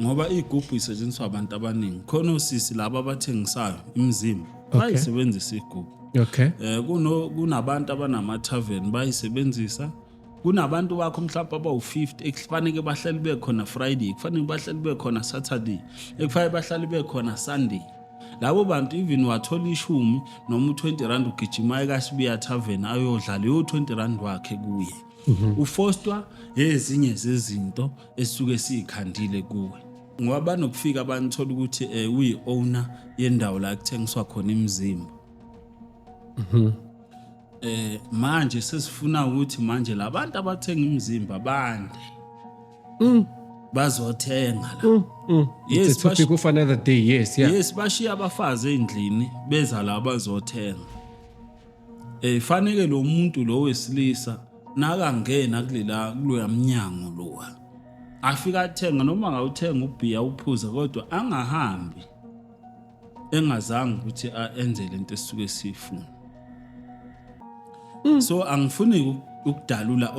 ngoba igubhu isetshenziswa abantu abaningi khona osisi laba abathengisayo imizimba Okay. bayisebenzisa igubhu Okay. kunabantu abanama tavern bayisebenzisa kunabantu bakho mhlawumbe abawu50 ekufanele bahlale bekhona Friday kufanele bahlale bekhona Saturday ekufanele bahlale bekhona Sunday labo bantu even wathola ishumi noma u20 ugijima eKasibiya tavern ayodlala yo 20 rand wakhe kuye ufostwa ezinye zezinto esuke sikhandile kuwe ngoba banokufika abanithola ukuthi uyi owner yendawo la kuthengiswa khona imizimba manje sesifuna ukuthi manje labantu abathenga imizimba bande bazothenga la It's a topic for another day. Yes, yeah. yes bashiya abafazi endlini beza la bazothenga fanele lo muntu lo wesilisa nakangena kuloya mnyango lo afika athenga noma ngawuthenga ubhiya uphuza kodwa angahambi engazange ukuthi enze lento esuke sifuna so angifuni ukudalula